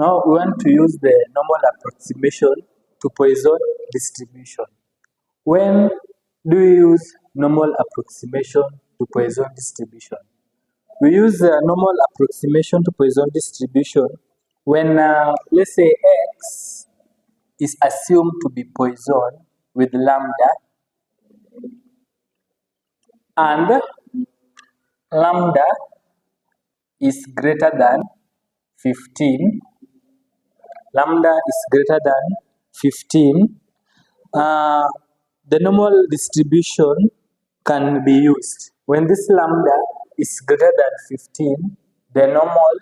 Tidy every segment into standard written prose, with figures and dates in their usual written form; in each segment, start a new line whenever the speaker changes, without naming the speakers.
Now we want to use the normal approximation to Poisson distribution. When do we use normal approximation to Poisson distribution? We use the normal approximation to Poisson distribution when, let's say, x is assumed to be Poisson with lambda, and lambda is greater than 15. Lambda is greater than 15. The normal distribution can be used. When this lambda is greater than 15, the normal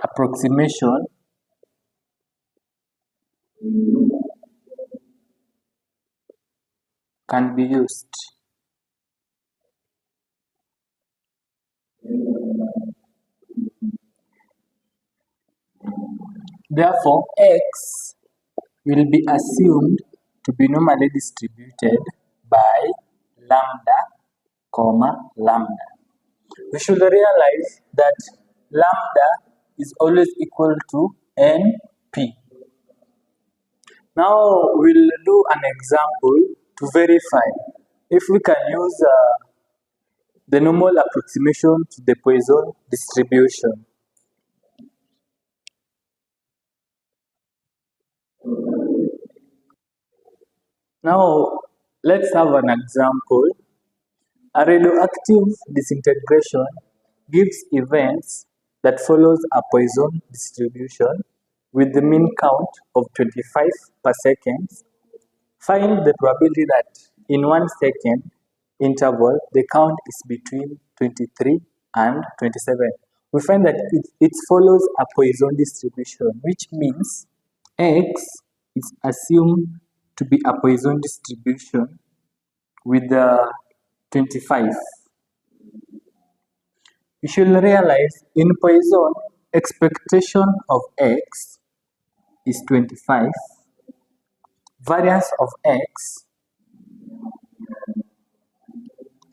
approximation can be used. Therefore, x will be assumed to be normally distributed by lambda, lambda. We should realize that lambda is always equal to np. Now we'll do an example to verify if we can use the normal approximation to the Poisson distribution. Now let's have an example. A radioactive disintegration gives events that follows a Poisson distribution with the mean count of 25 per second. Find the probability that in 1 second interval the count is between 23 and 27. We find that it follows a Poisson distribution, which means x is assumed to be a Poisson distribution with the 25. You should realize in Poisson, expectation of x is 25. Variance of x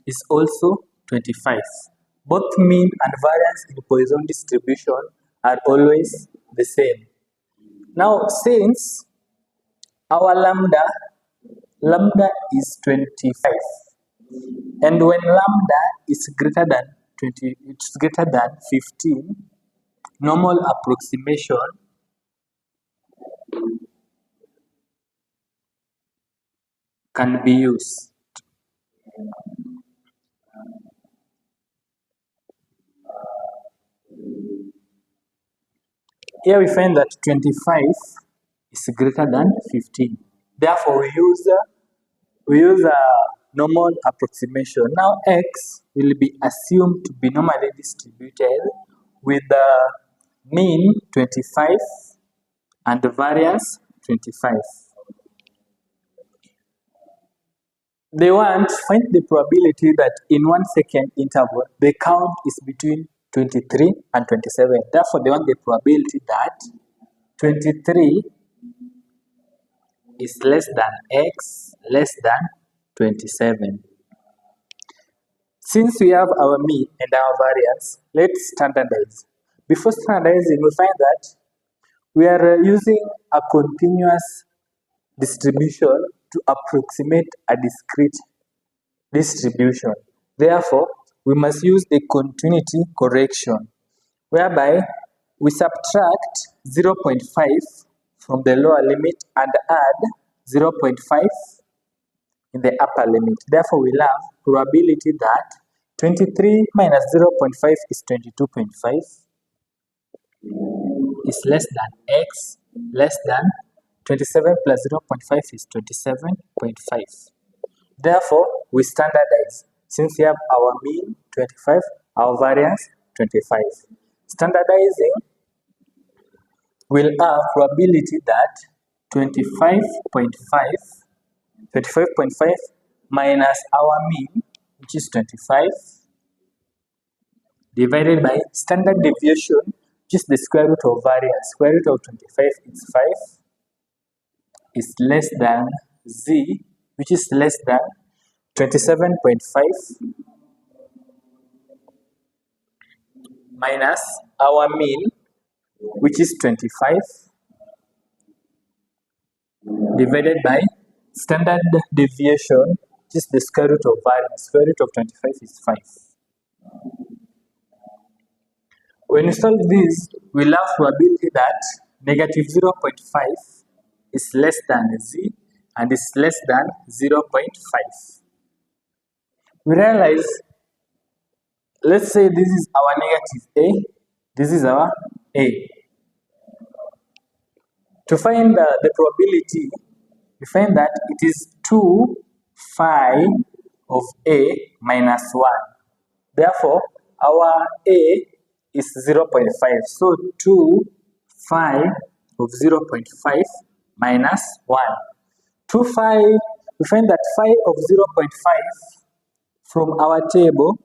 is also 25. Both mean and variance in Poisson distribution are always the same. Now, since our lambda is 25, and when lambda is greater than 20, it's greater than 15, normal approximation can be used. Here we find that 25 is greater than 15. Therefore, we use a normal approximation. Now, x will be assumed to be normally distributed with the mean 25 and the variance 25. They want to find the probability that in 1 second interval the count is between 23 and 27. Therefore, they want the probability that 23 is less than x less than 27. Since we have our mean and our variance, let's standardize. Before standardizing, we find that we are using a continuous distribution to approximate a discrete distribution. Therefore, we must use the continuity correction, whereby we subtract 0.5 from the lower limit and add 0.5 in the upper limit. Therefore, we'll have probability that 23 minus 0.5 is 22.5 is less than x less than 27 plus 0.5 is 27.5. Therefore, we standardize. Since we have our mean 25, our variance 25. Standardizing will have probability that 25.5 minus our mean, which is 25, divided by standard deviation, which is the square root of variance. Square root of 25 is 5, is less than z, which is less than 27.5 minus our mean, which is 25, divided by standard deviation, which is the square root of variance. Square root of 25 is 5. When you solve this, we'll have probability that negative 0.5 is less than z and is less than 0.5. We realize, let's say this is our negative a, this is our a. To find the probability, we find that it is 2 phi of a minus 1. Therefore, our a is 0.5. So 2 phi of 0.5 minus 1. 2 phi, we find that phi of 0.5 from our table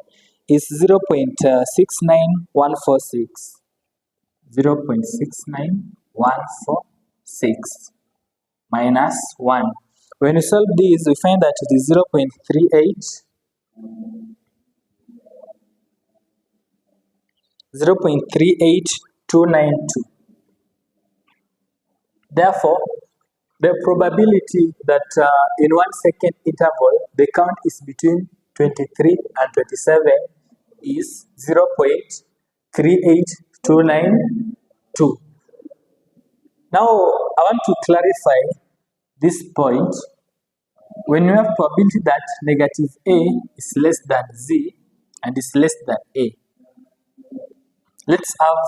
is 0.69146. 0.69146 minus 1. When you solve this, we find that it is 0.38. 0.38292. Therefore, the probability that in 1 second interval the count is between 23 and 27 is 0.38292. Now, I want to clarify this point. When you have probability that negative a is less than z and is less than a, let's have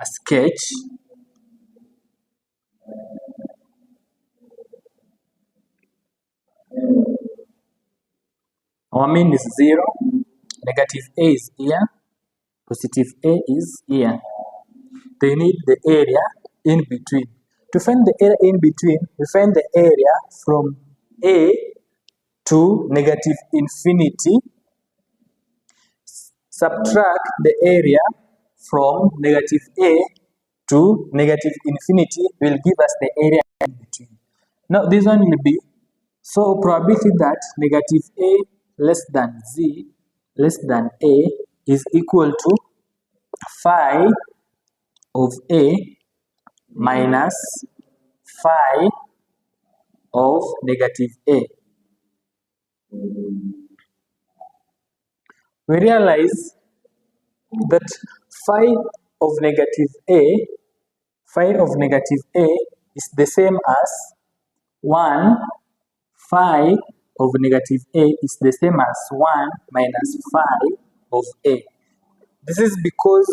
a sketch. Our mean is 0, negative a is here, positive a is here. They need the area in between. To find the area in between, we find the area from a to negative infinity, subtract the area from negative a to negative infinity will give us the area in between. Now this one will be, so probability that negative a less than z less than a is equal to phi of a minus phi of negative a. We realize that phi of negative a is the same as 1 phi of negative a is the same as 1 minus phi of a. This is because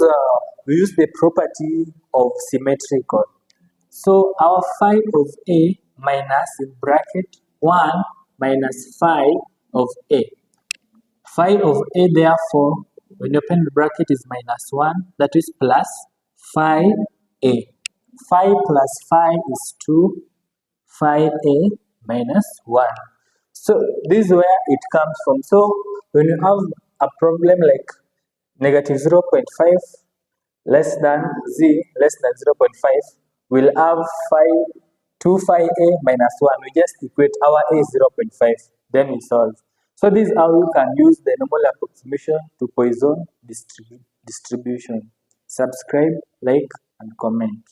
we use the property of symmetrical. So our phi of a minus in bracket 1 minus phi of a. Phi of a, therefore, when you open the bracket is minus 1, that is plus phi a. Phi plus phi is 2, phi a minus 1. So this is where it comes from. So when you have a problem like negative 0.5 less than z less than 0.5, we'll have phi 2 phi a minus 1. We just equate our a is 0.5, then we solve. So this is how you can use the normal approximation to Poisson distribution. Subscribe, like, and comment.